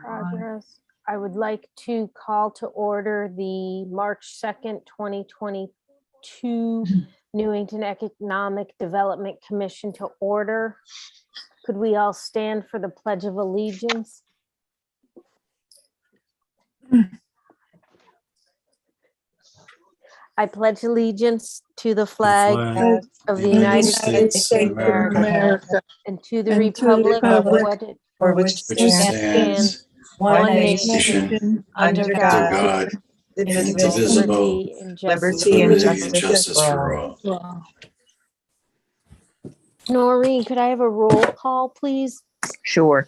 Progress. I would like to call to order the March 2nd, 2022 Newington Economic Development Commission to order. Could we all stand for the Pledge of Allegiance? I pledge allegiance to the flag of the United States of America and to the republic for which it stands, one nation, under God, indivisible, liberty and justice for all. Noreen, could I have a roll call, please? Sure.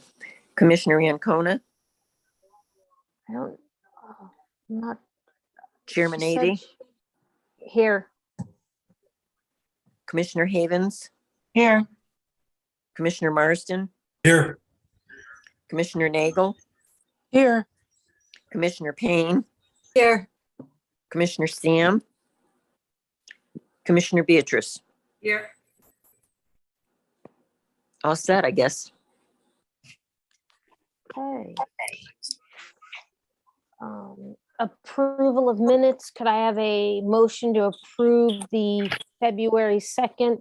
Commissioner Ancona, I don't, not. Chairman she said Avey, Here. Commissioner Havens, Here. Commissioner Marsden, Here. Commissioner Nagel, Here. Commissioner Payne, Here. Commissioner Sam, Commissioner Beatrice. Here. All set, I guess. Okay. Approval of minutes. Could I have a motion to approve the February 2nd,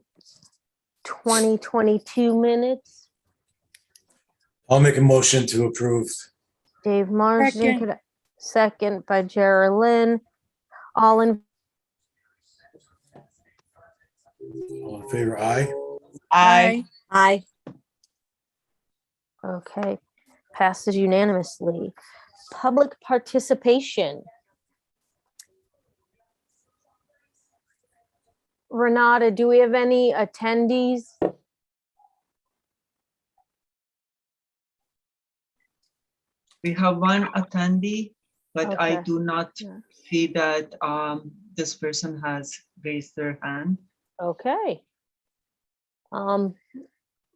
2022 minutes? I'll make a motion to approve. Dave Marsden, second by Geraldine. All in Favor, aye. Aye. Aye. Okay, passes unanimously. Public participation. Renata, do we have any attendees? We have one attendee, but I Okay. do not Yeah. see that this person has raised their hand. Okay.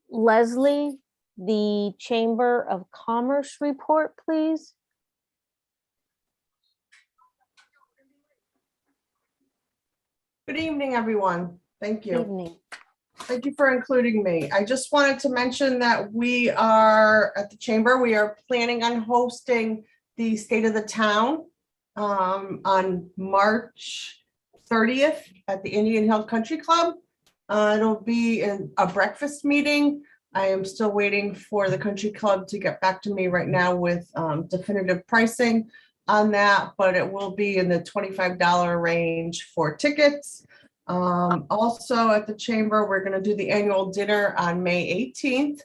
Leslie, the Chamber of Commerce report, please. Good evening, everyone. Thank you. Evening. Thank you for including me. I just wanted to mention that we are at the Chamber, we are planning on hosting the State of the Town on March 30th at the Indian Hill Country Club. It'll be a breakfast meeting. I am still waiting for the country club to get back to me right now with definitive pricing on that, but it will be in the $25 range for tickets. Also at the Chamber, we're going to do the annual dinner on May 18th,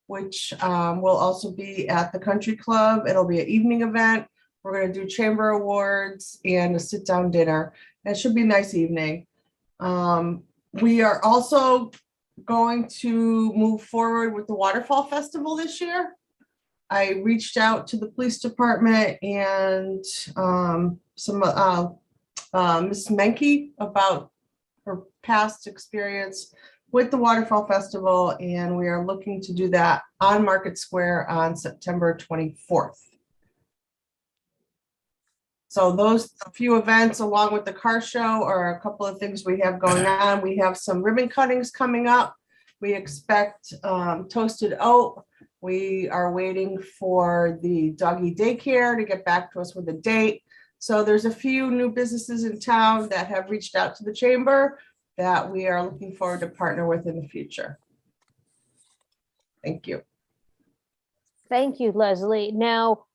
which will also be at the country club. It'll be an evening event. We're going to do Chamber Awards and a sit-down dinner. It should be a nice evening. We are also going to move forward with the Waterfall Festival this year. I reached out to the police department and Miss Menke about her past experience with the Waterfall Festival, and we are looking to do that on Market Square on September 24th. So those few events, along with the car show, are a couple of things we have going on. We have some ribbon cuttings coming up. We expect Toasted Oat. We are waiting for the doggy daycare to get back to us with a date. So there's a few new businesses in town that have reached out to the Chamber that we are looking forward to partner with in the future. Thank you. Thank you, Leslie. Now,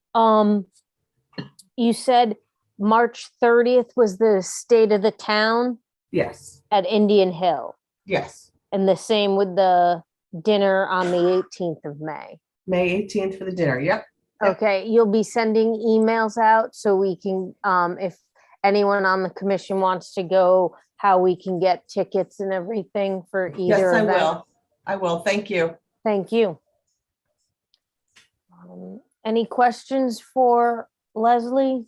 you said March 30th was the State of the Town Yes, at Indian Hill, yes. and the same with the dinner on the 18th of May. May 18th for the dinner. Yep. Yep. Okay, you'll be sending emails out so we can, if anyone on the commission wants to go, how we can get tickets and everything for Yes, either I event. will. I will. Thank you. Thank you. Any questions for Leslie?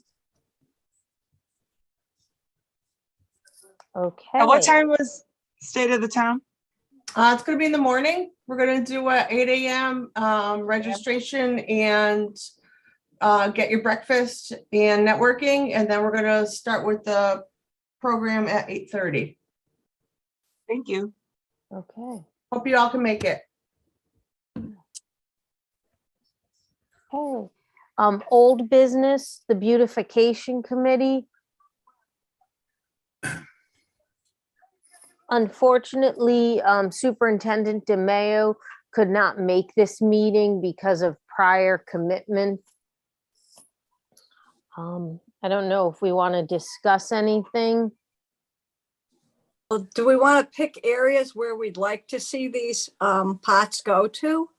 Okay. At what time was State of the Town? It's going to be in the morning. We're going to do a 8 a.m. Registration and get your breakfast and networking. And then we're going to start with the program at 8:30. Thank you. Okay. Hope you all can make it. Okay. Old business, the beautification committee. Unfortunately, Superintendent DeMayo could not make this meeting because of prior commitments. I don't know if we want to discuss anything. Well, do we want to pick areas where we'd like to see these pots go to?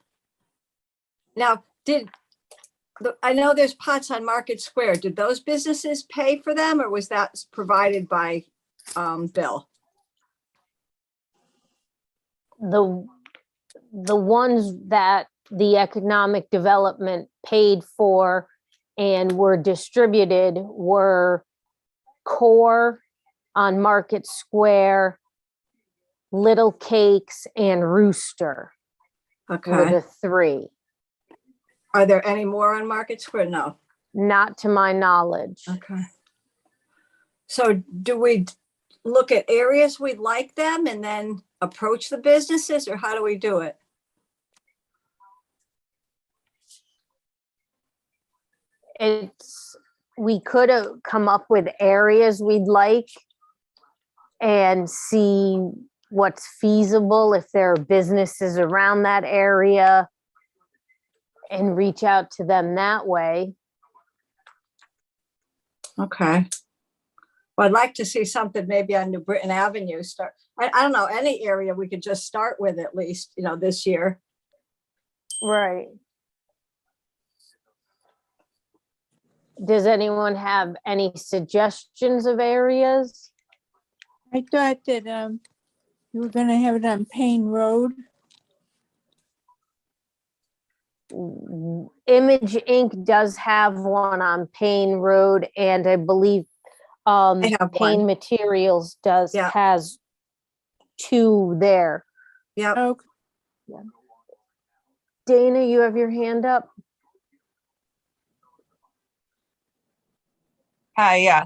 Now, I know there's pots on Market Square. Did those businesses pay for them, or was that provided by Bill? The ones that the economic development paid for and were distributed were Core on Market Square, Little Cakes, and Rooster were Okay. the three, Are there any more on Market Square? No. not to my knowledge. Okay. So do we look at areas we'd like them and then approach the businesses, or how do we do it? We could have come up with areas we'd like and see what's feasible, if there are businesses around that area, and reach out to them that way. Okay. Well, I'd like to see something maybe on New Britain Avenue start. I don't know, any area we could just start with at least, this year. Right. Does anyone have any suggestions of areas? I thought that you were gonna have it on Payne Road. Image Inc. does have one on Payne Road, and I believe They have Payne one. Materials Yeah. has two there. Yep. Oh, Dana, you have your hand up? Hi, yeah.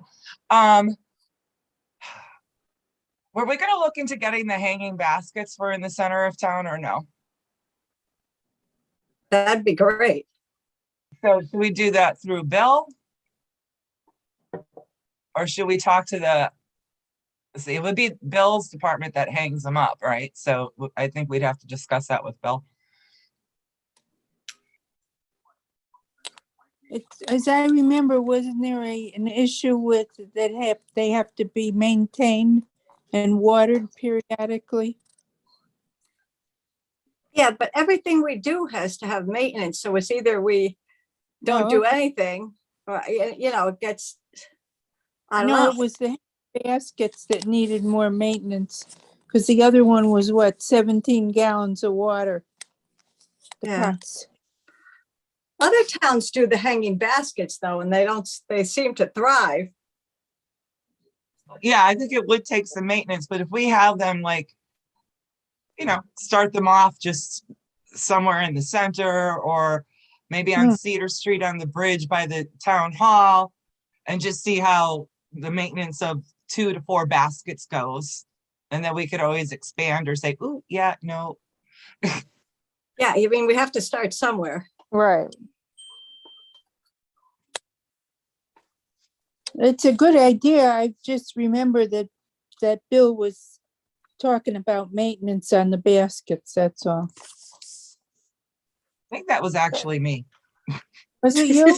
Were we gonna look into getting the hanging baskets for in the center of town or no? That'd be great. So should we do that through Bill? Or should we talk to see, it would be Bill's department that hangs them up, right? So I think we'd have to discuss that with Bill. as I remember, wasn't there an issue with that they have to be maintained and watered periodically? Yeah, but everything we do has to have maintenance. So it's either we don't Oh, do okay. anything, or, it gets, I don't No, know. it was the baskets that needed more maintenance, because the other one was 17 gallons of water. The Yeah. pots. Other towns do the hanging baskets though, and they seem to thrive. Yeah, I think it would take some maintenance, but if we have them start them off just somewhere in the center or maybe on Cedar Street on the bridge by the town hall and just see how the maintenance of 2 to 4 baskets goes. And then we could always expand or say, ooh, yeah, no. Yeah, I mean, we have to start somewhere. Right. It's a good idea. I just remember that Bill was talking about maintenance on the baskets, that's all. I think that was actually me. Was it you?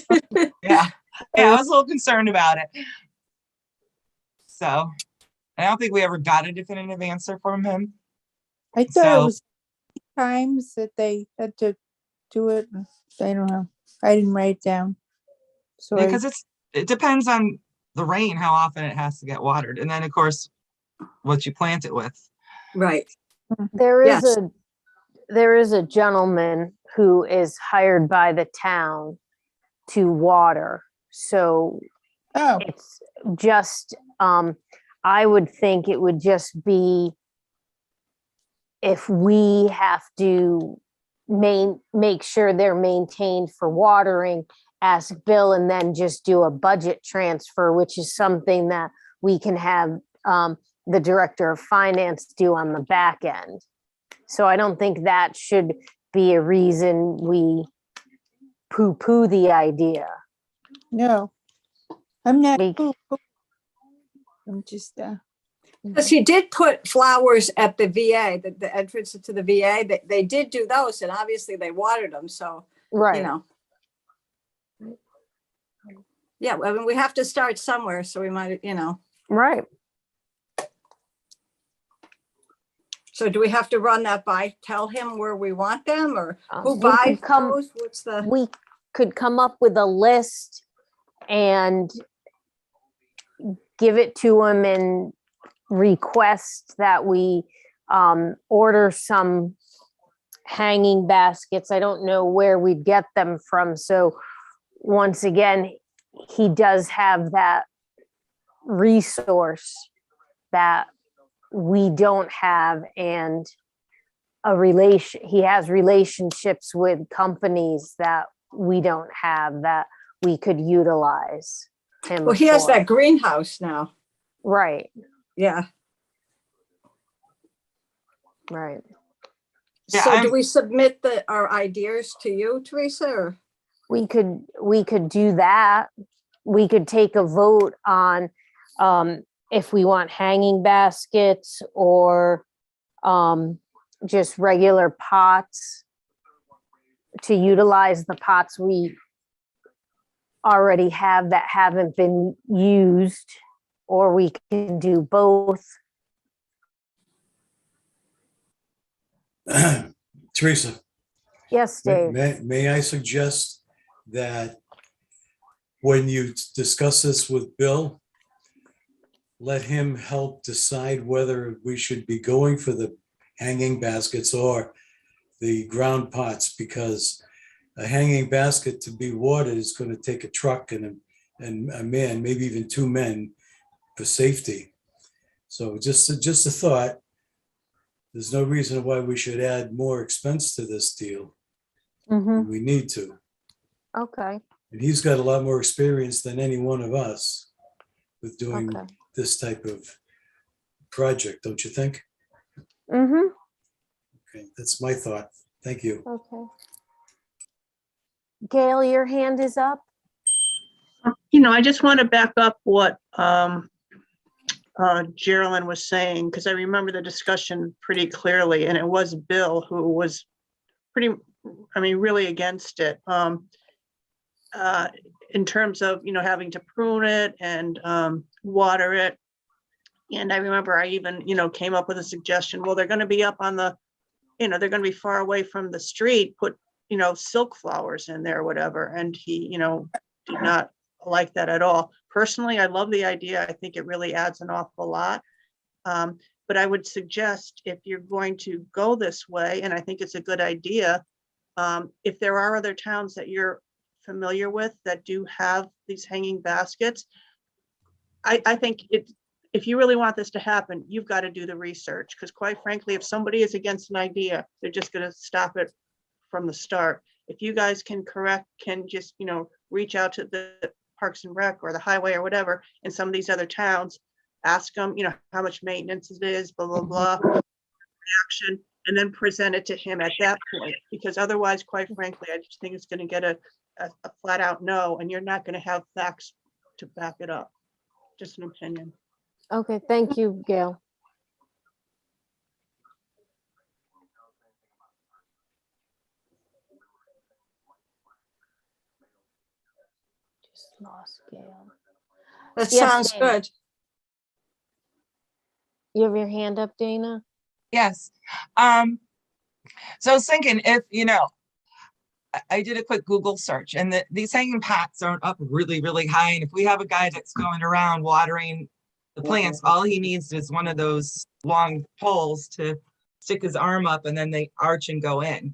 Yeah. Yeah, I was a little concerned about it. So I don't think we ever got a definitive answer from him. I thought So- it was times that they had to do it. I don't know. I didn't write it down. So Because it depends on the rain, how often it has to get watered. And then of course, what you plant it with. Right. There is Yes. there is a gentleman who is hired by the town to water. So oh, it's just, I would think it would just be if we have to make sure they're maintained for watering, ask Bill, and then just do a budget transfer, which is something that we can have the director of finance do on the back end. So I don't think that should be a reason we poo-poo the idea. No, I'm not. Make- I'm just, Because he did put flowers at the VA, the entrance to the VA. They did do those, and obviously they watered them. So, you Right, know. Yeah, I mean, we have to start somewhere, so we might, right. So do we have to run that by, tell him where we want them, or who We buys could come- those? What's the, We could come up with a list and give it to him and request that we order some hanging baskets. I don't know where we'd get them from. So once again, he does have that resource that we don't have, and he has relationships with companies that we don't have that we could utilize him well, he has for. that greenhouse now. Right, Yeah. right. Yeah, So do I'm- we submit our ideas to you, Teresa, or? We could do that. We could take a vote on if we want hanging baskets or just regular pots, to utilize the pots we already have that haven't been used, or we can do both. Teresa, Yes, Dave. may I suggest that when you discuss this with Bill, let him help decide whether we should be going for the hanging baskets or the ground pots, because a hanging basket to be watered is going to take a truck and a man, maybe even two men, for safety. So just a thought. There's no reason why we should add more expense to this deal. Mhm. We need to. Okay, And he's got a lot more experience than any one of us with doing okay. this type of project, don't you think? Mm-hmm, Okay, that's my thought. Thank you. okay. Gail, your hand is up? I just want to back up what Geraldine was saying, because I remember the discussion pretty clearly, and it was Bill who was really against it. In terms of, having to prune it and water it. And I remember I even, came up with a suggestion, well, they're going to be up on the, they're going to be far away from the street, put, silk flowers in there or whatever. And he, did not like that at all. Personally, I love the idea. I think it really adds an awful lot. But I would suggest, if you're going to go this way, and I think it's a good idea, if there are other towns that you're familiar with that do have these hanging baskets, I think if you really want this to happen, you've got to do the research, because quite frankly, if somebody is against an idea, they're just going to stop it from the start. If you guys can just, reach out to the Parks and Rec or the highway or whatever in some of these other towns, ask them, how much maintenance it is, blah, blah, blah, action, and then present it to him at that point. Because otherwise, quite frankly, I just think it's going to get a flat out no, and you're not going to have facts to back it up. Just an opinion. Okay, thank you, Gail. Just lost Gail. That Yes, sounds Dana. good. You have your hand up, Dana? Yes. So I was thinking, if, I did a quick Google search, and these hanging pots aren't up really, really high. And if we have a guy that's going around watering the plants, all he needs is one of those long poles to stick his arm up, and then they arch and go in.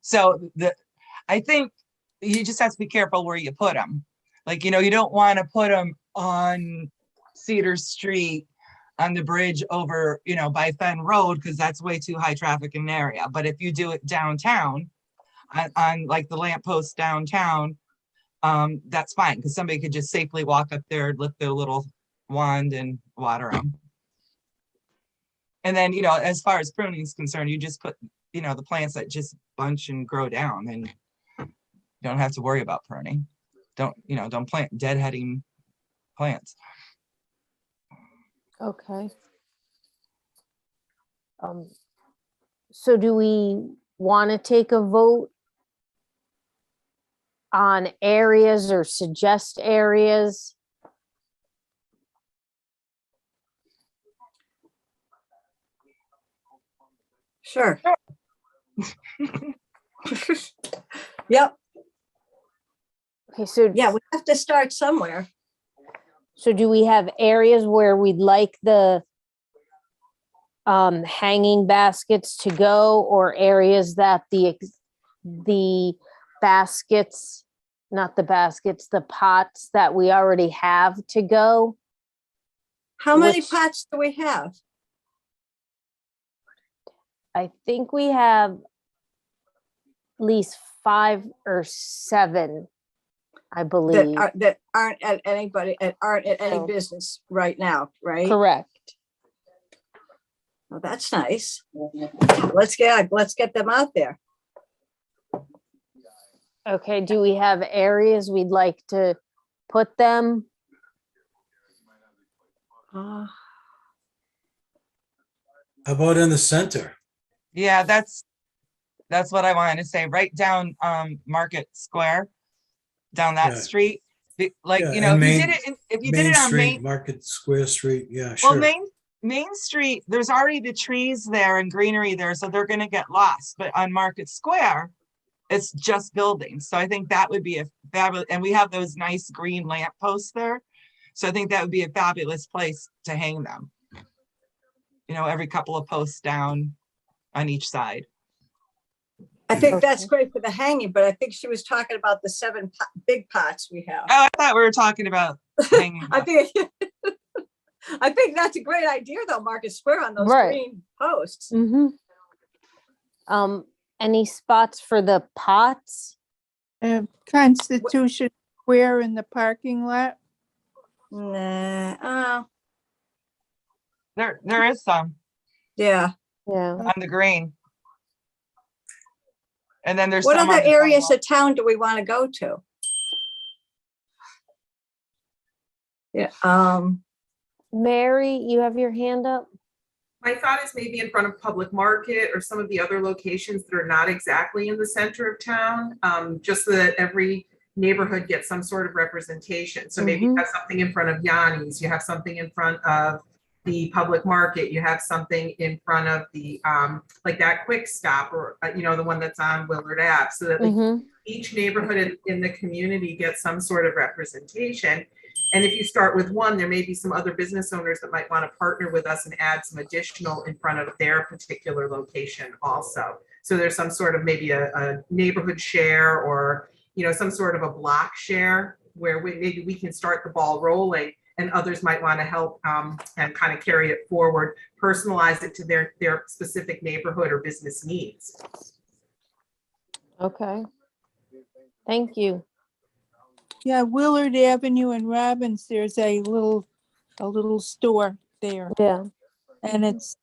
So I think you just have to be careful where you put them. Like, you don't want to put them on Cedar Street on the bridge over, by Fenn Road, because that's way too high traffic in an area. But if you do it downtown, on like the lamppost downtown, that's fine, because somebody could just safely walk up there, lift their little wand and water them. And then, as far as pruning is concerned, you just put, the plants that just bunch and grow down, and You don't have to worry about pruning. Don't plant deadheading plants. Okay. So do we want to take a vote on areas or suggest areas? Sure. Yep, Okay, so yeah, we have to start somewhere. so do we have areas where we'd like the hanging baskets to go, or areas that the baskets, not the baskets, the pots that we already have to go? How many Which- pots do we have? I think we have at least 5 or 7, I believe. That aren't at any No. business right now, right? Correct. Well, that's nice. Let's get them out there. Okay, do we have areas we'd like to put them? How about in the center? Yeah, that's what I wanted to say. Right down Market Square, down that Yeah. street. Like, Yeah, you know, and if you Main- did it, if you did Main it on Street, Main, Market Square Street, yeah, well, sure. Main Street, there's already the trees there and greenery there, so they're gonna get lost. But on Market Square, it's just buildings. So I think that would be a fabulous, and we have those nice green lamp posts there. So I think that would be a fabulous place to hang them. You know, every couple of posts down on each side. I think that's Okay. great for the hanging, but I think she was talking about the 7 big pots we have. Oh, I thought we were talking about hanging. I up. think, I think that's a great idea though, Market Square on those Right. green posts. Mm-hmm. Any spots for the pots? Constitution Square in the parking lot. Nah, There is some yeah. Yeah. on the green. And then there's What some other on the areas sidewalk. of town do we want to go to? Yeah, Mary, you have your hand up? My thought is maybe in front of Public Market or some of the other locations that are not exactly in the center of town, just so that every neighborhood gets some sort of representation. So maybe you have something in front of Yanni's, you have something in front of the Public Market, you have something in front of the, like that Quick Stop, or, the one that's on Willard Ave, so that like, Mm-hmm. each neighborhood in the community gets some sort of representation. And if you start with one, there may be some other business owners that might want to partner with us and add some additional in front of their particular location also. So there's some sort of maybe a neighborhood share, or, some sort of a block share where maybe we can start the ball rolling, and others might want to help and kind of carry it forward, personalize it to their specific neighborhood or business needs. Okay. Thank you. Yeah, Willard Avenue and Robbins, there's a little store there, Yeah. and it's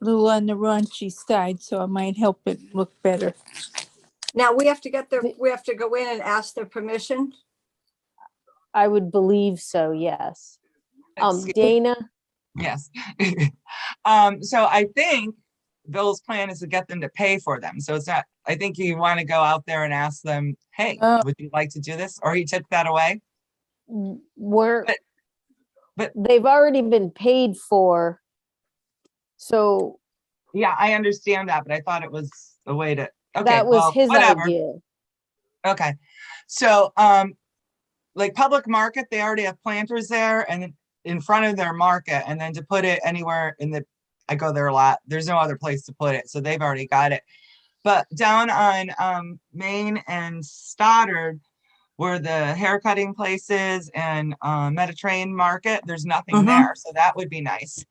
a little on the raunchy side, so it might help it look better. now we have to go in and ask their permission. I would believe so, yes. Excuse- Dana? Yes. So I think Bill's plan is to get them to pay for them. So it's not, I think you want to go out there and ask them, hey, Oh. would you like to do this? Or he took that away. We're, but- they've already been paid for. So Yeah, I understand that, but I thought it was a way to, okay, that was well, his whatever. idea. Okay. So, like Public Market, they already have planters there and in front of their market, and then to put it anywhere I go there a lot. There's no other place to put it. So they've already got it. But down on Main and Stoddard, where the haircutting places and Mediterranean Market, there's nothing there. So that would be nice.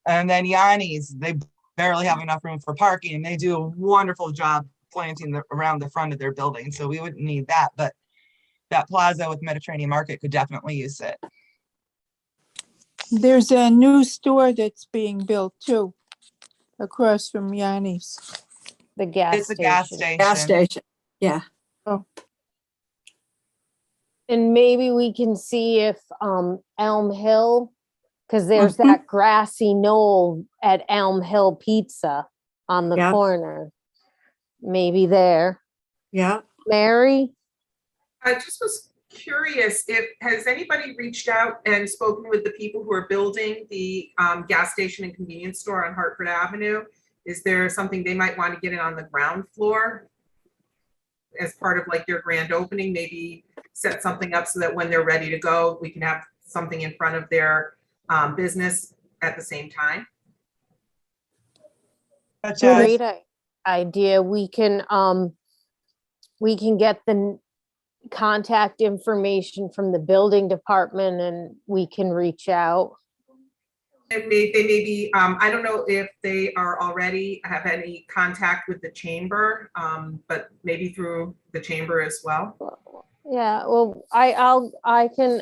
And then Yanni's, they barely have enough room for parking, and they do a wonderful job planting around the front of their building. So we wouldn't need that, but that plaza with Mediterranean Market could definitely use it. There's a new store that's being built too, across from Yanni's. The gas It's a gas station. station. Gas station, yeah. And maybe we can see if Elm Hill, because there's Mhm. that grassy knoll at Elm Hill Pizza on the Yeah. corner. Maybe there. Yeah. Mary? I just was curious if, has anybody reached out and spoken with the people who are building the gas station and convenience store on Hartford Avenue? Is there something they might want to get in on the ground floor as part of like their grand opening? Maybe set something up so that when they're ready to go, we can have something in front of their business at the same time. Such as, Great idea. We can get the contact information from the building department and we can reach out. And they may be, I don't know if they are already have any contact with the chamber, but maybe through the chamber as well. Yeah, well, I can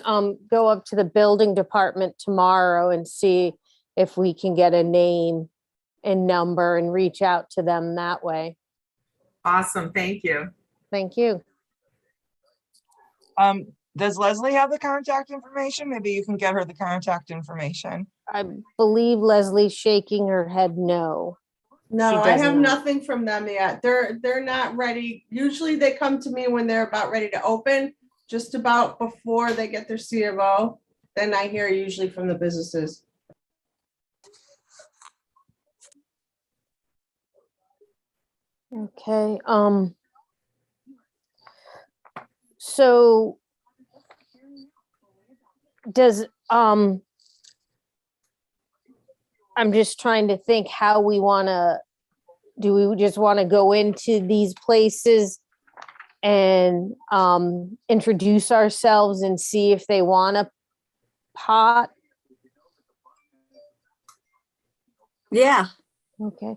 go up to the building department tomorrow and see if we can get a name and number and reach out to them that way. Awesome, thank you. Thank you. does Leslie have the contact information? Maybe you can get her the contact information. I believe Leslie's shaking her head no. No, She I does have not. nothing from them yet. They're not ready. Usually they come to me when they're about ready to open, just about before they get their C of O. Then I hear usually from the businesses. Okay, so does, I'm just trying to think how we wanna, do we just wanna go into these places and introduce ourselves and see if they want a pot? Yeah. Okay.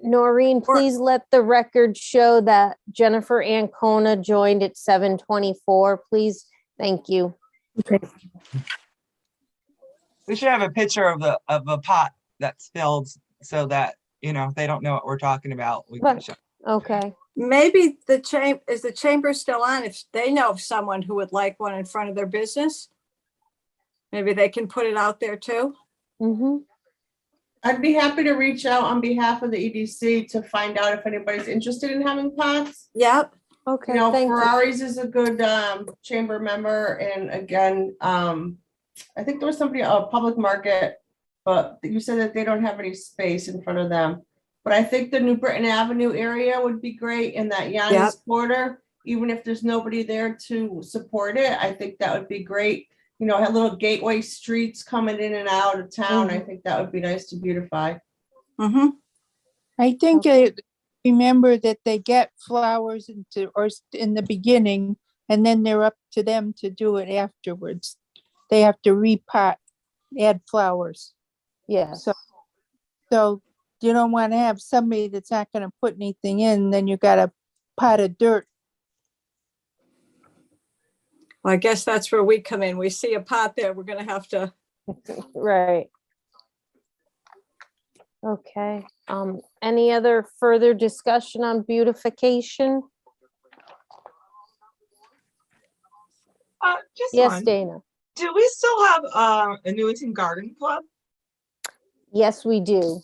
Noreen, Or- please let the record show that Jennifer Ancona joined at 7:24, please. Thank you. We should have a picture of a pot that's filled so that, you know, if they don't know what we're talking about. We can Right. show. Okay. Maybe is the chamber still on? If they know of someone who would like one in front of their business, maybe they can put it out there too. Mm-hmm. I'd be happy to reach out on behalf of the EDC to find out if anybody's interested in having pots. Yep. Okay, You know, thank you. Ferraris is a good chamber member, and again, I think there was somebody, a public market, but you said that they don't have any space in front of them. But I think the New Britain Avenue area would be great in that Yannis quarter, even if there's nobody there to support it. I think that would be great. You know, have little gateway streets coming in and out of town. I think that would be nice to beautify. Mm-hmm. I think remember that they get flowers in the beginning, and then they're up to them to do it afterwards. They have to repot, add flowers. Yes. So you don't want to have somebody that's not going to put anything in, then you got a pot of dirt. Well, I guess that's where we come in. We see a pot there, we're gonna have to. Right. Okay, any other further discussion on beautification? Just Yes, one. Dana? Do we still have a Newington Garden Club? Yes, we do.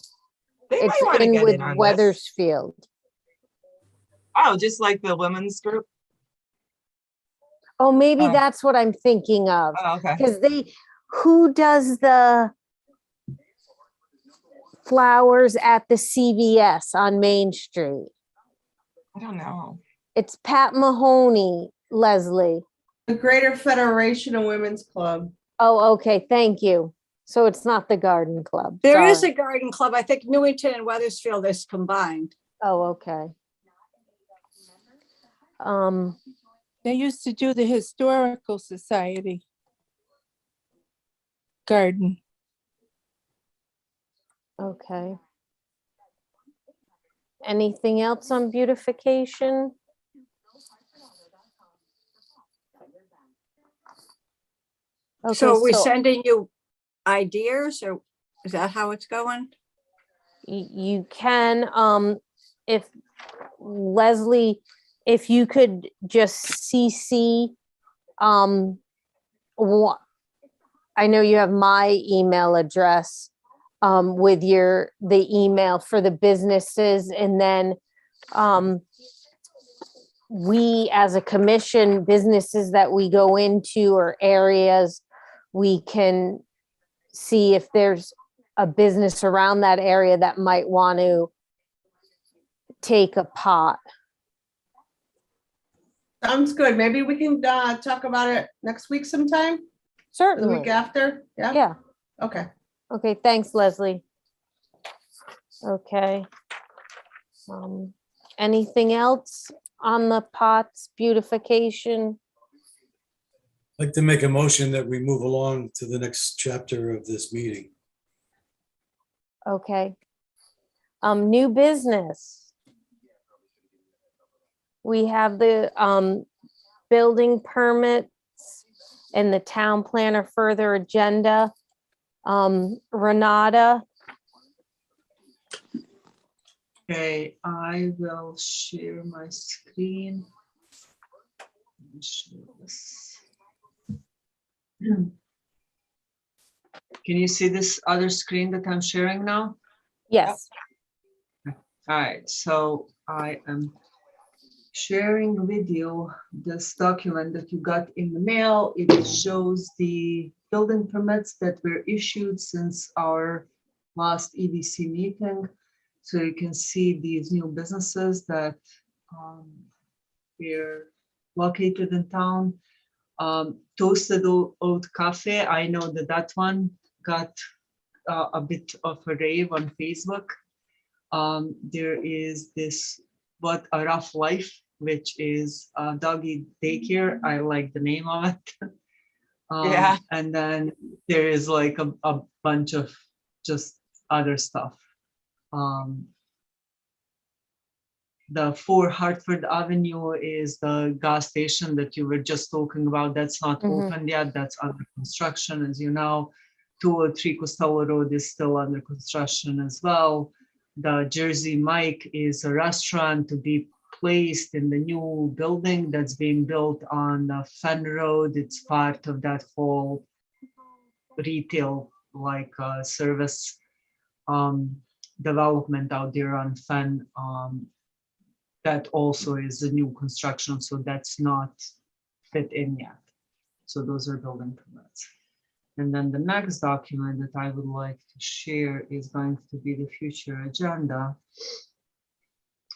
They It's might want to in get with in on this. Weathersfield. Oh, just like the women's group? Oh, maybe Oh. that's what I'm thinking of. Oh, okay. Because who does the flowers at the CVS on Main Street? I don't know. It's Pat Mahoney, Leslie. The Greater Federation of Women's Club. Oh, okay, thank you. So it's not the garden club. There is sorry. a garden club. I think Newington and Weathersfield is combined. Oh, okay. They used to do the Historical Society garden. Okay. Anything else on beautification? Okay, So are we sending you ideas, or is that how it's going? you can, if Leslie if you could just CC, what, I know you have my email address, with the email for the businesses, and then, we as a commission, businesses that we go into or areas, we can see if there's a business around that area that might want to take a pot. Sounds good. Maybe we can talk about it next week sometime, or the Certainly. week after. Yeah, Yeah. okay. Okay, thanks, Leslie. Okay. Anything else on the pots beautification? I'd like to make a motion that we move along to the next chapter of this meeting. Okay. New business. We have the building permits and the town planner further agenda. Renata, Okay, I will share my screen. Share this. Can you see this other screen that I'm sharing now? yes. All right, so I am sharing with you this document that you got in the mail. It shows the building permits that were issued since our last EDC meeting. So you can see these new businesses that were located in town. Toasted Oat Cafe, I know that one got a bit of a rave on Facebook. There is this What a Rough Life, which is a doggy daycare. I like the name of it. Yeah. And then there is like a bunch of just other stuff. The 4 Hartford Avenue is the gas station that you were just talking about. That's not open yet. That's under construction, as you know. 203 Costello Road is still under construction as well. The Jersey Mike is a restaurant to be placed in the new building that's being built on Fenn Road. It's part of that whole retail like service development out there on Fenn. That also is a new construction, so that's not fit in yet. So those are building permits. And then the next document that I would like to share is going to be the future agenda.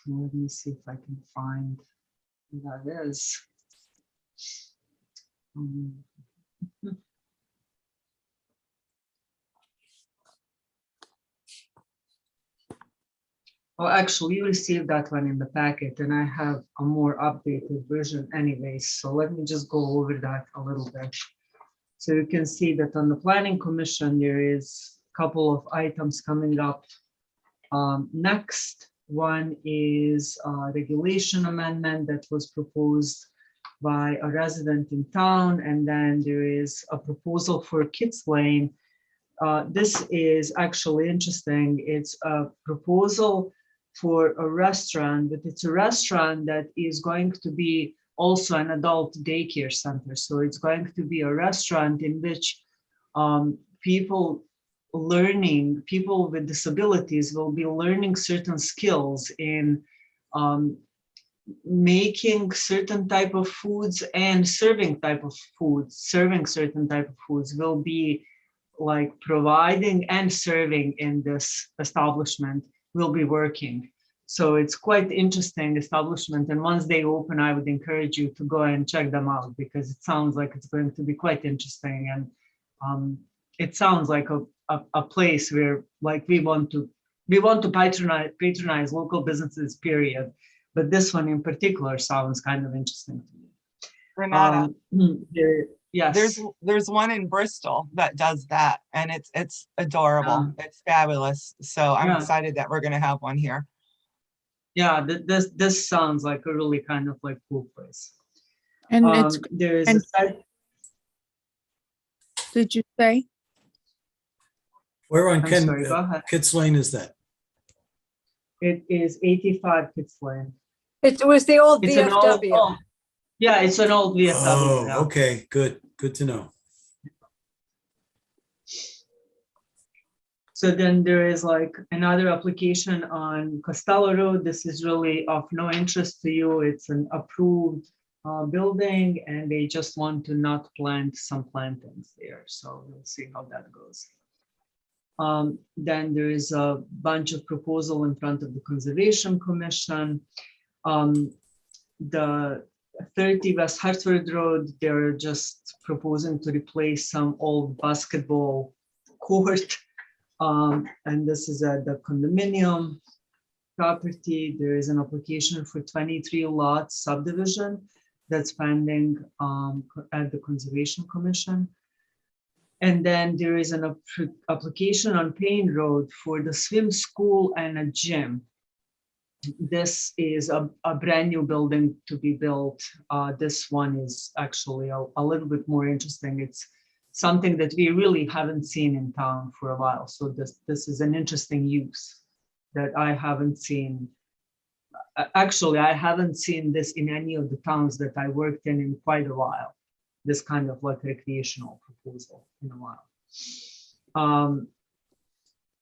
Let me see if I can find what that is. Well, actually, you received that one in the packet, and I have a more updated version anyways. So let me just go over that a little bit. So you can see that on the Planning Commission, there is a couple of items coming up. Next one is a regulation amendment that was proposed by a resident in town, and then there is a proposal for Kids Lane. This is actually interesting. It's a proposal for a restaurant, but it's a restaurant that is going to be also an adult daycare center. So it's going to be a restaurant in which people with disabilities will be learning certain skills in making certain type of foods and serving type of foods. Serving certain type of foods will be like providing and serving in this establishment will be working. So it's quite interesting establishment. And once they open, I would encourage you to go and check them out because it sounds like it's going to be quite interesting. And it sounds like a place where like we want to patronize local businesses, period. But this one in particular sounds kind of interesting to me. Renata, Yes. there's one in Bristol that does that, and it's adorable. It's fabulous. So I'm excited that we're gonna have one here. Yeah, this sounds like a really kind of like cool place. And it's, There is and- a site. did you say? Where on I'm sorry, go ahead. Kids Lane is that? It is 85 Kids Lane. It was the old It's an old, VFW. yeah, it's an old VFW. Oh, yeah. okay, good, good to know. So then there is like another application on Costello Road. This is really of no interest to you. It's an approved building and they just want to not plant some plantings there. So we'll see how that goes. Then there is a bunch of proposal in front of the Conservation Commission. The 30 West Hartford Road, they're just proposing to replace some old basketball court. And this is at the condominium property. There is an application for 23 lot subdivision that's pending at the Conservation Commission. And then there is an application on Payne Road for the swim school and a gym. This is a brand new building to be built. This one is actually a little bit more interesting. It's something that we really haven't seen in town for a while. So this is an interesting use that I haven't seen. Actually, I haven't seen this in any of the towns that I worked in quite a while. This kind of like recreational proposal in a while.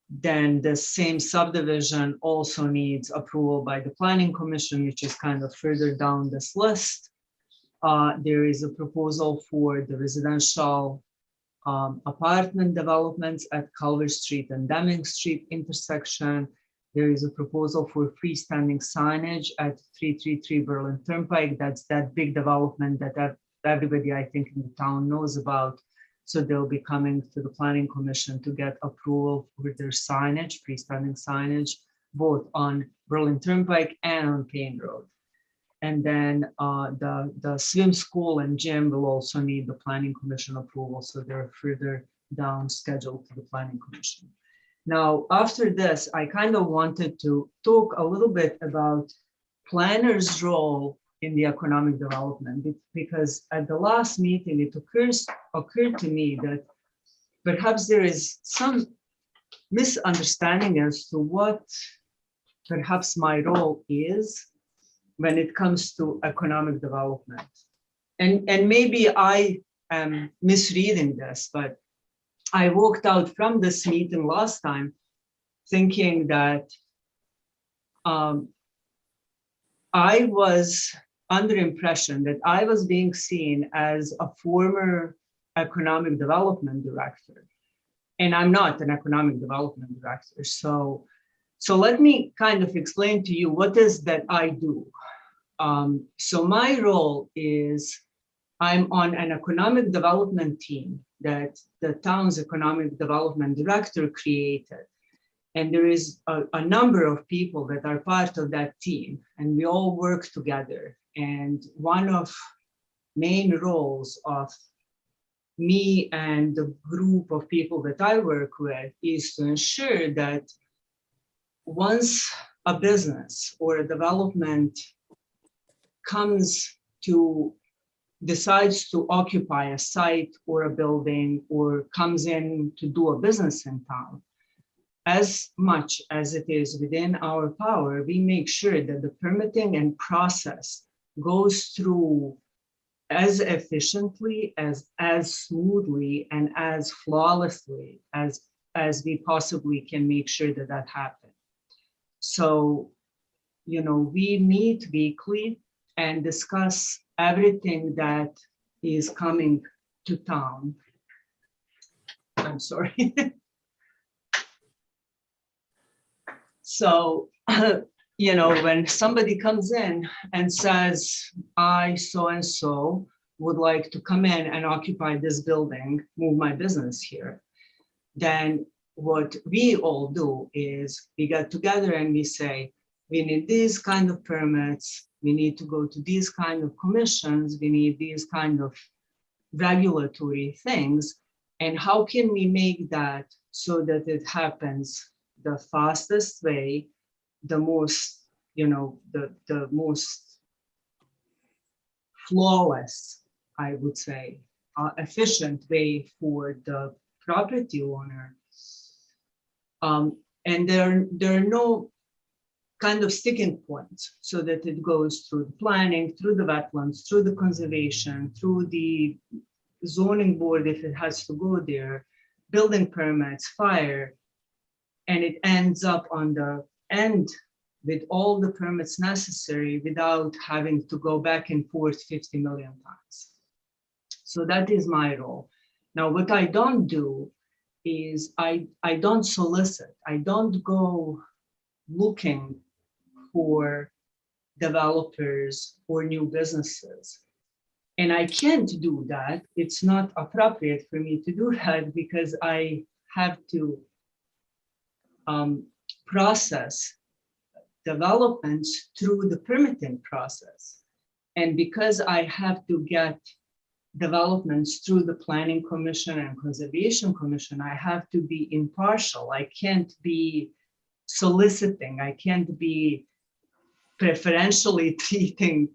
Then the same subdivision also needs approval by the Planning Commission, which is kind of further down this list. There is a proposal for the residential apartment developments at Culver Street and Deming Street intersection. There is a proposal for freestanding signage at 333 Berlin Turnpike. That's that big development that everybody, I think, in the town knows about. So they'll be coming to the Planning Commission to get approval for their signage, freestanding signage, both on Berlin Turnpike and on Payne Road. And then the swim school and gym will also need the Planning Commission approval. So they're further down scheduled to the Planning Commission. Now, after this, I kind of wanted to talk a little bit about planners' role in the economic development, because at the last meeting, it occurred to me that perhaps there is some misunderstanding as to what perhaps my role is when it comes to economic development. And maybe I am misreading this, but I walked out from this meeting last time thinking that I was under impression that I was being seen as a former economic development director. And I'm not an economic development director. So let me kind of explain to you what is that I do. So my role is I'm on an economic development team that the town's economic development director created. And there is a number of people that are part of that team, and we all work together. And one of main roles of me and the group of people that I work with is to ensure that once a business or a development decides to occupy a site or a building or comes in to do a business in town, as much as it is within our power, we make sure that the permitting and process goes through as efficiently, as smoothly, and as flawlessly as we possibly can make sure that that happens. So, we meet weekly and discuss everything that is coming to town. I'm sorry. So, when somebody comes in and says, I so-and-so would like to come in and occupy this building, move my business here, then what we all do is we get together and we say, we need these kind of permits, we need to go to these kind of commissions, we need these kind of regulatory things, and how can we make that so that it happens the fastest way, the most, the most flawless, I would say, efficient way for the property owner. And there are no kind of sticking points so that it goes through the planning, through the wetlands, through the conservation, through the zoning board if it has to go there, building permits, fire, and it ends up on the end with all the permits necessary without having to go back and forth 50 million times. So that is my role. Now, what I don't do is I don't solicit, I don't go looking for developers or new businesses. And I can't do that. It's not appropriate for me to do that because I have to process developments through the permitting process. And because I have to get developments through the Planning Commission and Conservation Commission, I have to be impartial. I can't be soliciting. I can't be preferentially treating,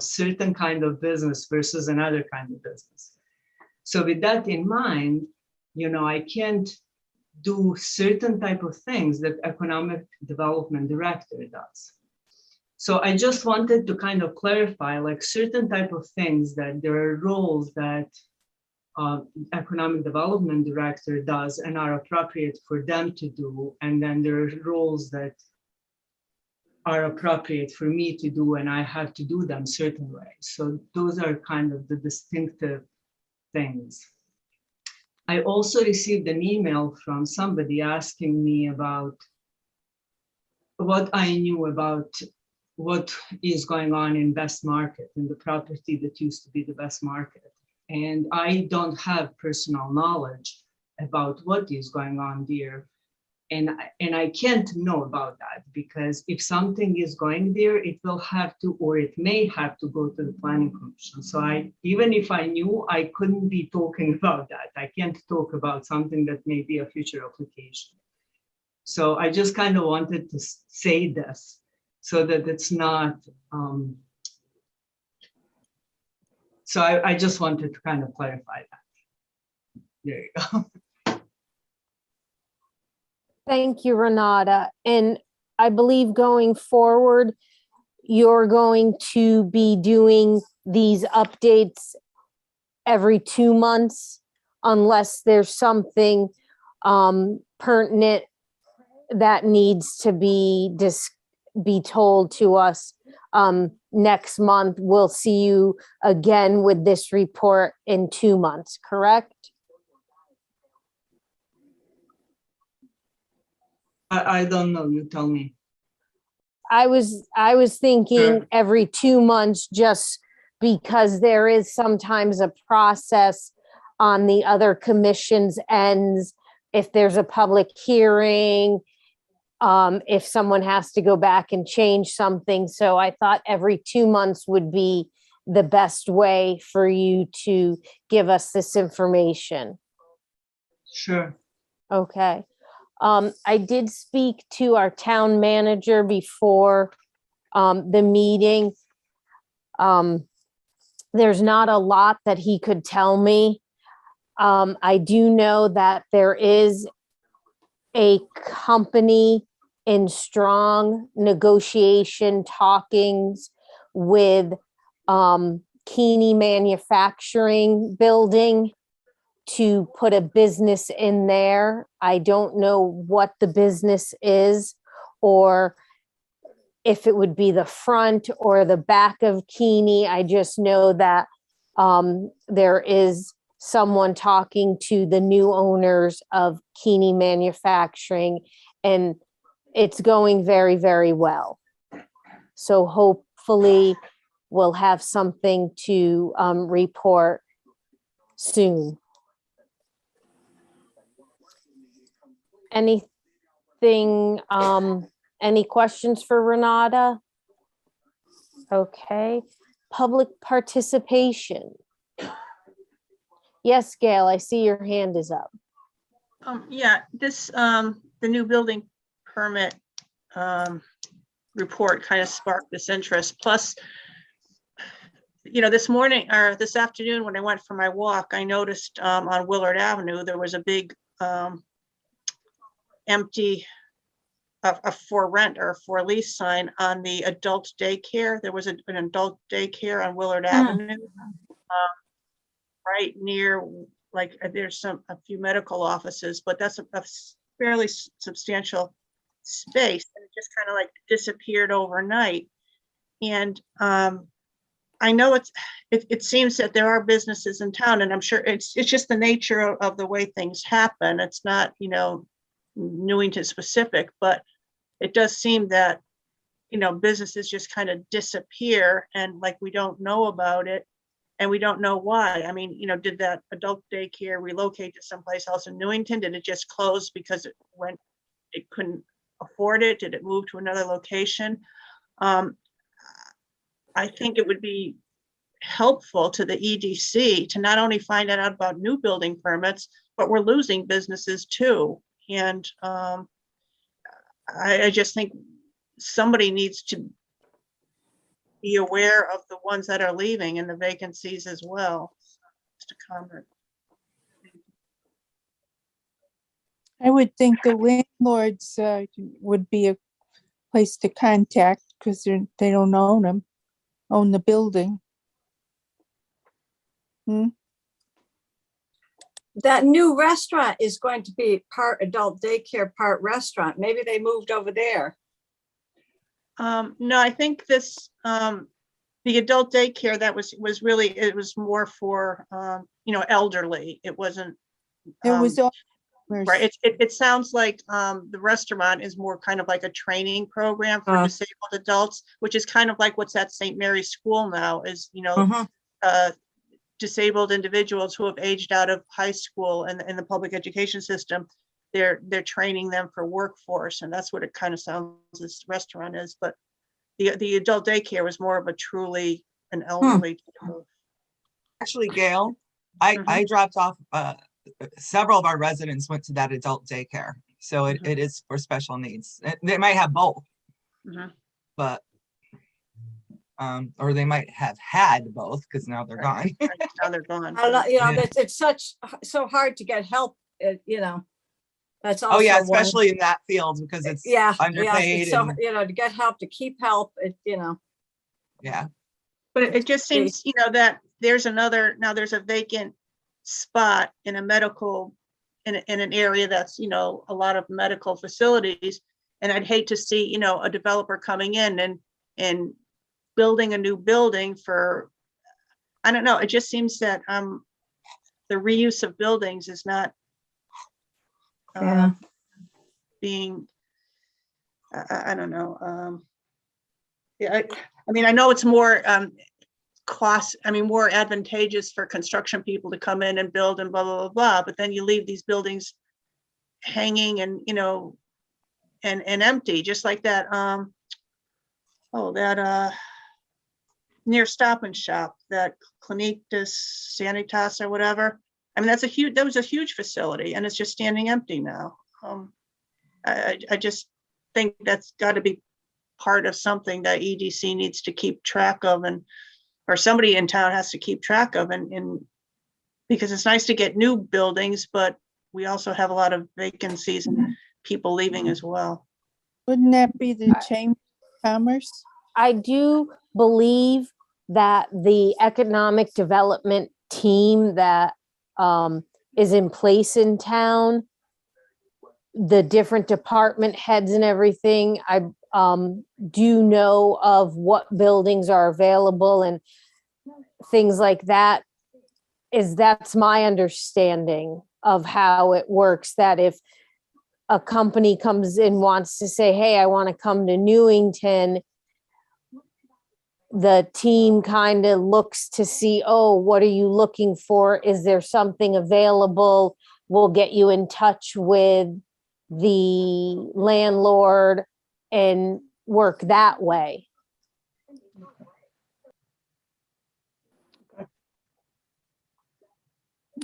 certain kind of business versus another kind of business. So with that in mind, I can't do certain type of things that economic development director does. So I just wanted to kind of clarify, like certain type of things that there are roles that economic development director does and are appropriate for them to do. And then there are roles that are appropriate for me to do, and I have to do them certain ways. So those are kind of the distinctive things. I also received an email from somebody asking me about what I knew about what is going on in Best Market, in the property that used to be the Best Market. And I don't have personal knowledge about what is going on there. And I can't know about that because if something is going there, it will have to, or it may have to go to the Planning Commission. So even if I knew, I couldn't be talking about that. I can't talk about something that may be a future application. So I just kind of wanted to say this so that it's not, so I just wanted to kind of clarify that. There you go. Thank you, Renata. And I believe going forward, you're going to be doing these updates every 2 months, unless there's something pertinent that needs to be told to us. Next month, we'll see you again with this report in 2 months, correct? I don't know, you tell me. I was thinking Sure. every 2 months, just because there is sometimes a process on the other commission's ends. If there's a public hearing, if someone has to go back and change something. So I thought every 2 months would be the best way for you to give us this information. Sure. Okay. I did speak to our town manager before the meeting. There's not a lot that he could tell me. I do know that there is a company in strong negotiation talkings with Keeney Manufacturing Building to put a business in there. I don't know what the business is, or if it would be the front or the back of Keeney. I just know that there is someone talking to the new owners of Keeney Manufacturing, and it's going very, very well. So hopefully we'll have something to report soon. Anything, any questions for Renata? Okay, public participation. Yes, Gail, I see your hand is up. Yeah, this, the new building permit report kind of sparked this interest. Plus, this morning or this afternoon when I went for my walk, I noticed on Willard Avenue, there was a big empty a for rent or for lease sign on the adult daycare. There was an adult daycare on Willard Avenue. Right near, like, there's a few medical offices, but that's a fairly substantial space. And it just kind of like disappeared overnight. And I know it seems that there are businesses in town, and I'm sure it's just the nature of the way things happen. It's not, Newington specific, but it does seem that, businesses just kind of disappear and like we don't know about it. And we don't know why. I mean, did that adult daycare relocate to someplace else in Newington? Did it just close because it couldn't afford it? Did it move to another location? I think it would be helpful to the EDC to not only find out about new building permits, but we're losing businesses too. And I just think somebody needs to be aware of the ones that are leaving and the vacancies as well. Just a comment. I would think the landlords would be a place to contact because they don't own the building. That new restaurant is going to be part adult daycare, part restaurant. Maybe they moved over there. No, I think this, the adult daycare that was really, it was more for, elderly. It wasn't. It was all Right. It sounds like the restaurant is more kind of like a training program for disabled adults, which is kind of like what's at St. Mary's School now is, disabled individuals who have aged out of high school and in the public education system. They're training them for workforce, and that's what it kind of sounds this restaurant is. But the adult daycare was more of a truly an elderly. Actually, Gail, I dropped off, several of our residents went to that adult daycare. So it is for special needs. They might have both, but, or they might have had both because now they're gone. Now they're gone. It's so hard to get help, That's also. Oh yeah, especially in that field because it's underpaid. So, to get help, to keep help, Yeah. But it just seems, that there's a vacant spot in a medical, in an area that's, a lot of medical facilities. And I'd hate to see, a developer coming in and building a new building for, I don't know, it just seems that the reuse of buildings is not being, I don't know. I mean, I know it's more more advantageous for construction people to come in and build and blah, blah, blah, blah, but then you leave these buildings hanging and, and empty, just like that, near Stop and Shop, that Clinique de Sanitas or whatever. I mean, that was a huge facility and it's just standing empty now. I just think that's got to be part of something that EDC needs to keep track of, or somebody in town has to keep track of, and because it's nice to get new buildings, but we also have a lot of vacancies and people leaving as well. Wouldn't that be the Chamber of Commerce? I do believe that the economic development team that is in place in town, the different department heads and everything, I do know of what buildings are available and things like that. That's my understanding of how it works, that if a company comes in, wants to say, hey, I want to come to Newington, the team kind of looks to see, oh, what are you looking for? Is there something available? We'll get you in touch with the landlord and work that way.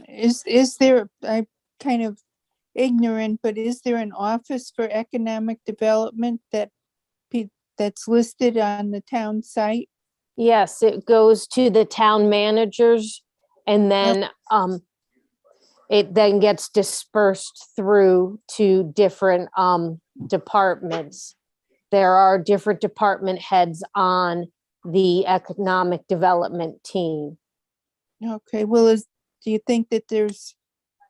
Is there, I'm kind of ignorant, but is there an office for economic development that's listed on the town site? Yes, it goes to the town managers, and then it then gets dispersed through to different departments. There are different department heads on the economic development team. Okay, well, do you think that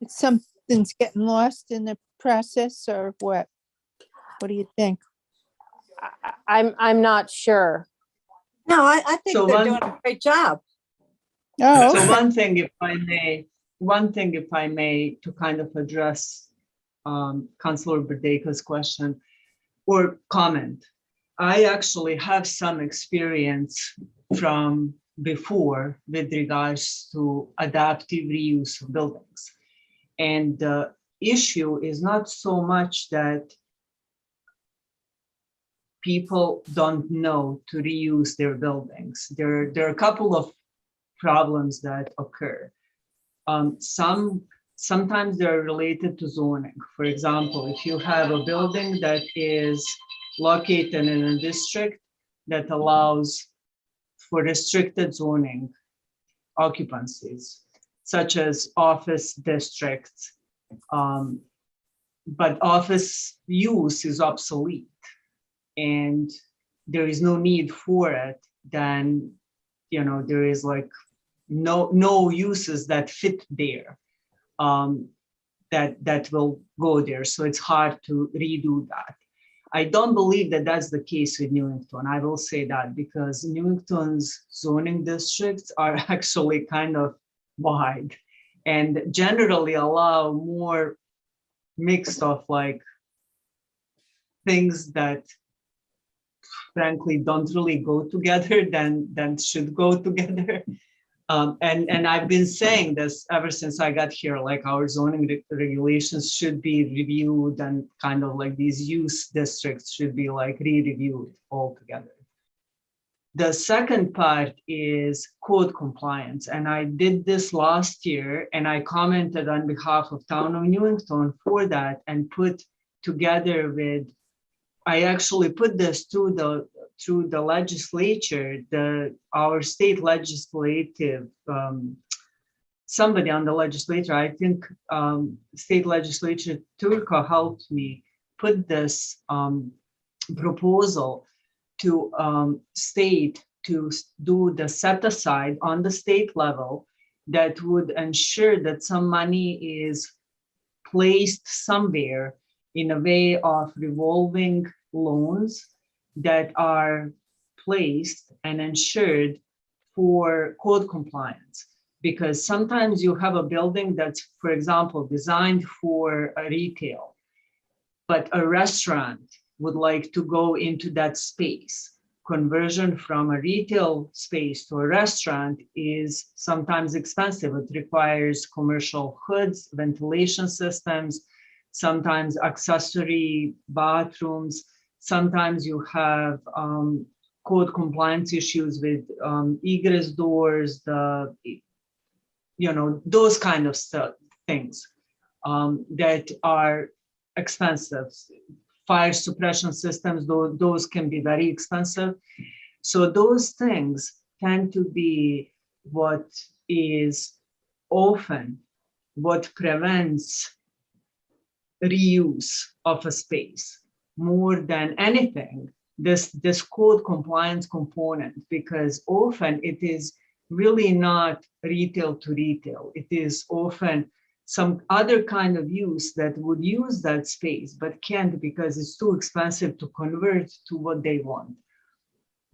something's getting lost in the process or what? What do you think? I'm not sure. No, I think So they're one- doing a great job. Oh, So okay. one thing, if I may, to kind of address Councilor Berdeca's question or comment. I actually have some experience from before with regards to adaptive reuse of buildings. And the issue is not so much that people don't know to reuse their buildings. There are a couple of problems that occur. Sometimes they're related to zoning. For example, if you have a building that is located in a district that allows for restricted zoning occupancies, such as office districts, but office use is obsolete and there is no need for it, then there is like no uses that fit there, that will go there. So it's hard to redo that. I don't believe that that's the case with Newington. I will say that because Newington's zoning districts are actually kind of wide and generally allow more mix of like things that frankly don't really go together than should go together. And I've been saying this ever since I got here, like our zoning regulations should be reviewed and kind of like these use districts should be like re-reviewed altogether. The second part is code compliance. And I did this last year and I commented on behalf of Town of Newington for that and put together with, I actually put this through the legislature, our state legislative, somebody on the legislature, I think state legislature Turco helped me put this proposal to state to do the set aside on the state level that would ensure that some money is placed somewhere in a way of revolving loans that are placed and insured for code compliance. Because sometimes you have a building that's, for example, designed for a retail, but a restaurant would like to go into that space. Conversion from a retail space to a restaurant is sometimes expensive. It requires commercial hoods, ventilation systems, sometimes accessory bathrooms. Sometimes you have code compliance issues with egress doors, those kind of things that are expensive. Fire suppression systems, those can be very expensive. So those things tend to be what is often what prevents reuse of a space more than anything, this code compliance component, because often it is really not retail to retail. It is often some other kind of use that would use that space, but can't because it's too expensive to convert to what they want.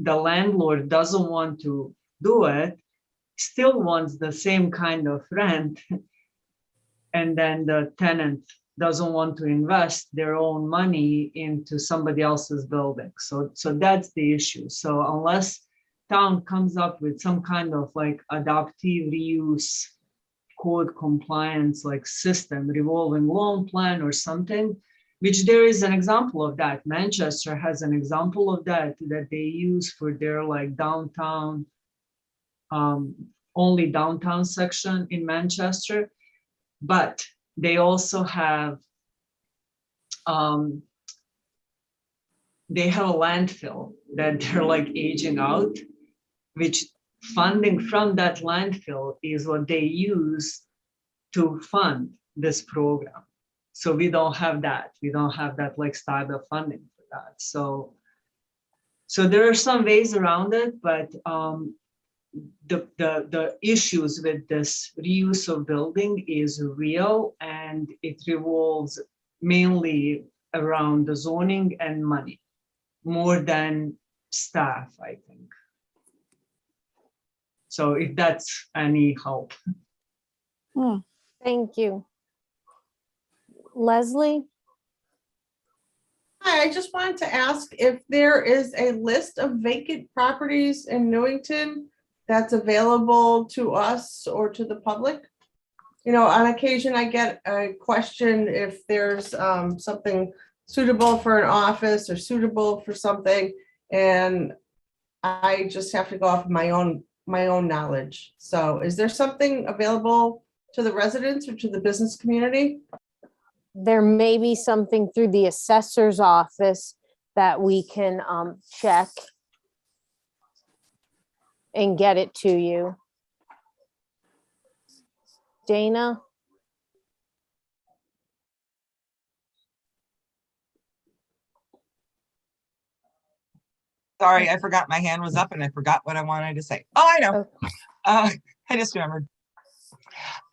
The landlord doesn't want to do it, still wants the same kind of rent, and then the tenant doesn't want to invest their own money into somebody else's building. So that's the issue. So unless town comes up with some kind of like adaptive reuse code compliance like system, revolving loan plan or something, which there is an example of that. Manchester has an example of that they use for their like downtown, only downtown section in Manchester. But they also have, they have a landfill that they're like aging out, which funding from that landfill is what they use to fund this program. So we don't have that. We don't have that like stable funding for that. So there are some ways around it, but the issues with this reuse of building is real, and it revolves mainly around the zoning and money more than staff, I think. So if that's any help. Thank you. Leslie? Hi, I just wanted to ask if there is a list of vacant properties in Newington that's available to us or to the public? You know, on occasion I get a question if there's something suitable for an office or suitable for something, and I just have to go off of my own knowledge. So is there something available to the residents or to the business community? There may be something through the assessor's office that we can check and get it to you. Dana? Sorry, I forgot my hand was up and I forgot what I wanted to say. Oh, I know. I just remembered.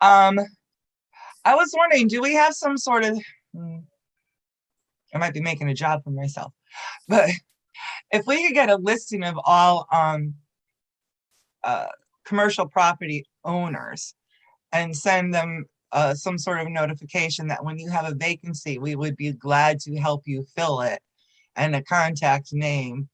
I was wondering, do we have some sort of, I might be making a job for myself, but if we could get a listing of all commercial property owners and send them some sort of notification that when you have a vacancy, we would be glad to help you fill it, and a contact name.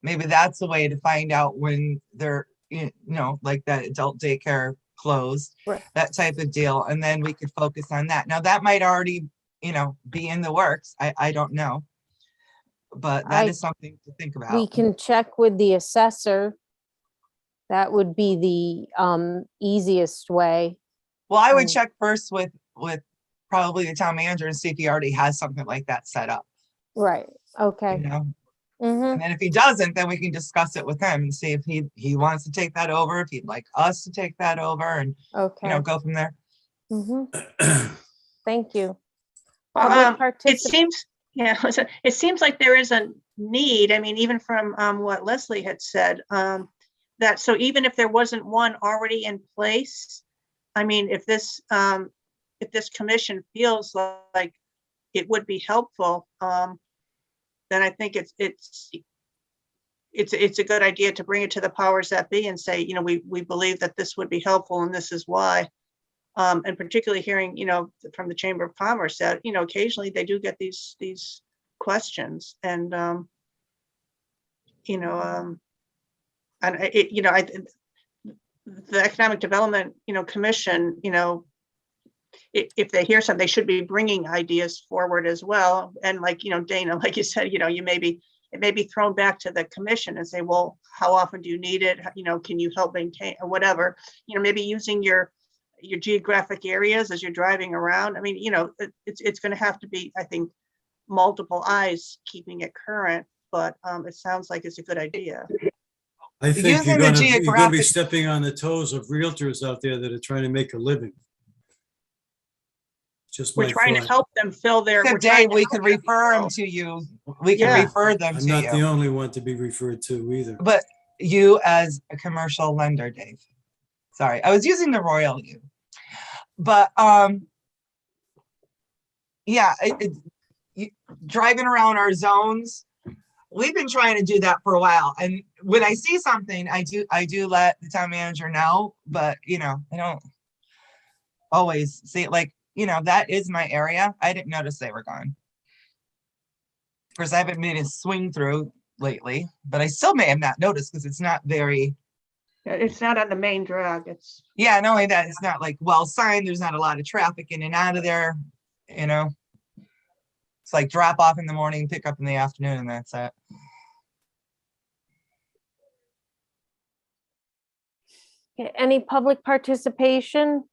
Maybe that's a way to find out when they're, you know, like that adult daycare closed, Right. that type of deal. And then we could focus on that. Now that might already, you know, be in the works. I don't know. But that is something to think about. We can check with the assessor. That would be the easiest way. Well, I would check first with probably the town manager and see if he already has something like that set up. Right, okay. You know? Mhm. And then if he doesn't, then we can discuss it with him and see if he wants to take that over, if he'd like us to take that over, and Okay. you know, go from there. Thank you. It seems, yeah, it seems like there is a need. I mean, even from what Leslie had said, that so even if there wasn't one already in place, I mean, if this commission feels like it would be helpful, then I think it's a good idea to bring it to the powers that be and say, you know, we believe that this would be helpful and this is why. And particularly hearing, you know, from the Chamber of Commerce that, you know, occasionally they do get these questions, and you know, and it, you know, the Economic Development, you know, Commission, you know, if they hear something, they should be bringing ideas forward as well. And like, you know, Dana, like you said, you know, it may be thrown back to the commission and say, well, how often do you need it? You know, can you help maintain or whatever, you know, maybe using your geographic areas as you're driving around. I mean, you know, it's going to have to be, I think, multiple eyes keeping it current, but it sounds like it's a good idea. I think Using you're the gonna be geographic- stepping on the toes of realtors out there that are trying to make a living. Just my We're trying to thought. help them fill their. Except Dave, we could refer them to you. We can Yeah. refer them I'm to not the you. only one to be referred to either. But you as a commercial lender, Dave. Sorry, I was using the royal you. But yeah, driving around our zones, we've been trying to do that for a while. And when I see something, I do let the town manager know, but you know, I don't always see it. Like, you know, that is my area. I didn't notice they were gone. Of course, I haven't made a swing through lately, but I still may have not noticed because it's not very. It's not on the main drag. It's. Yeah, not only that, it's not like well signed. There's not a lot of traffic in and out of there, you know. It's like drop off in the morning, pick up in the afternoon, and that's it. Okay, any public participation?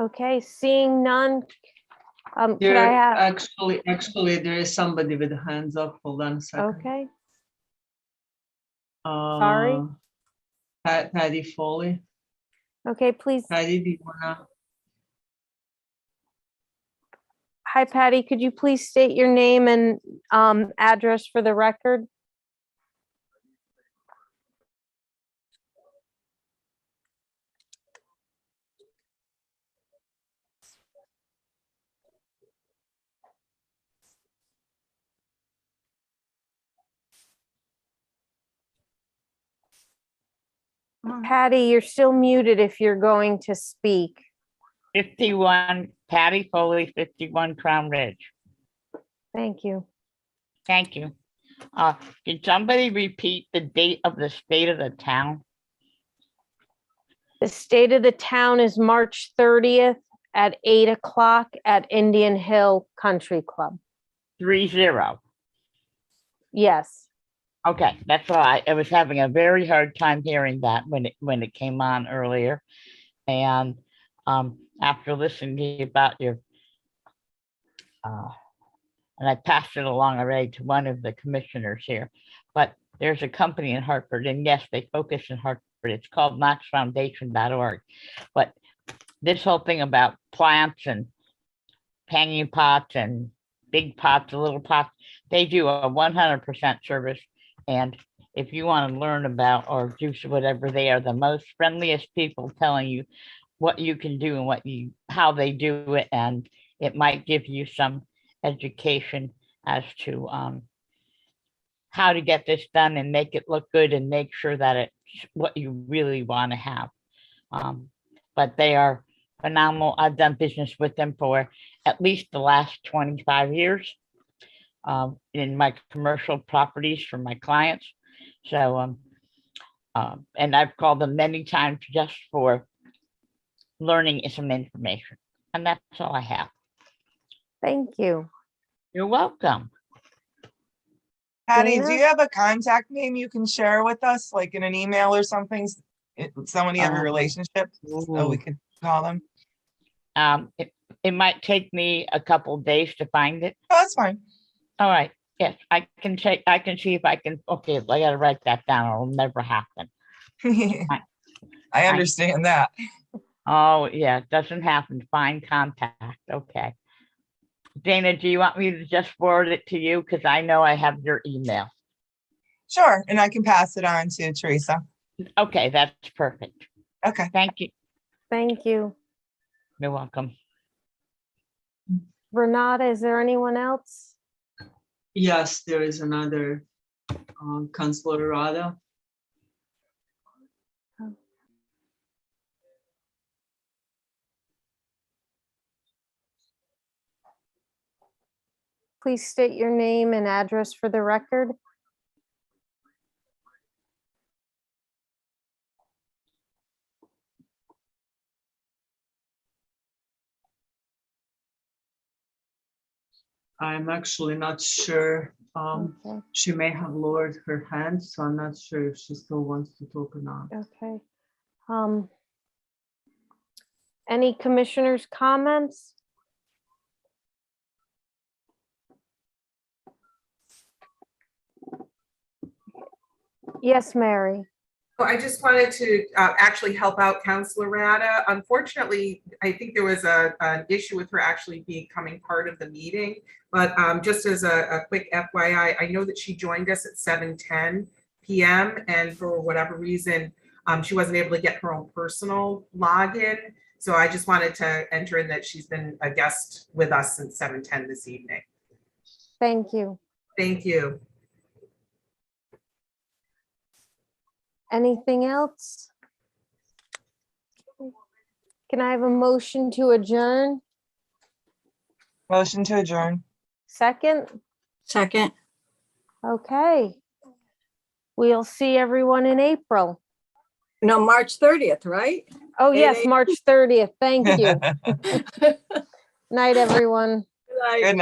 Okay, seeing none. Could I There have, actually there is somebody with hands up. Hold on a second. okay, sorry. Patty Foley. Okay, please, Patty, do you wanna? Hi Patty, could you please state your name and address for the record? Patty, you're still muted if you're going to speak. 51 Patty Foley, 51 Crown Ridge. Thank you. Thank you. Can somebody repeat the date of the state of the town? The state of the town is March 30th at 8 o'clock at Indian Hill Country Club. 30. Yes. Okay, that's why I was having a very hard time hearing that when it came on earlier. And after listening to you about your and I passed it along already to one of the commissioners here, but there's a company in Hartford, and yes, they focus in Hartford. It's called knoxfoundation.org. But this whole thing about plants and hanging pots and big pots, little pots, they do a 100% service. And if you want to learn about or do whatever, they are the most friendliest people telling you what you can do and how they do it. And it might give you some education as to how to get this done and make it look good and make sure that it's what you really want to have. But they are phenomenal. I've done business with them for at least the last 25 years in my commercial properties for my clients. So, and I've called them many times just for learning some information. And that's all I have. Thank you. You're welcome. Patty, Dana? do you have a contact name you can share with us, like in an email or something? Someone you have a relationship, so we could call them? It might take me a couple days to find it. Oh, that's fine. All right. Yes, I can see if I can. Okay, I gotta write that down. It'll never happen. I understand that. Oh, yeah, it doesn't happen. Find contact. Okay. Dana, do you want me to just forward it to you? Because I know I have your email. Sure, and I can pass it on to Teresa. Okay, that's perfect. Okay. Thank you. Thank you. You're welcome. Renata, is there anyone else? Yes, there is another Councilor Rada. Please state your name and address for the record. I'm actually not sure. Okay. She may have lowered her hand, so I'm not sure if she still wants to talk or not. Okay. Any commissioners' comments? Yes, Mary. I just wanted to actually help out Councilor Rada. Unfortunately, I think there was an issue with her actually becoming part of the meeting. But just as a quick FYI, I know that she joined us at 7:10 p.m. and for whatever reason, she wasn't able to get her own personal login. So I just wanted to enter in that she's been a guest with us since 7:10 this evening. Thank you. Thank you. Anything else? Can I have a motion to adjourn? Motion to adjourn. Second? Second. Okay. We'll see everyone in April. No, March 30th, right? Oh, 8 yes, a.m. March 30th. Thank you. Night, everyone. Like, Good night.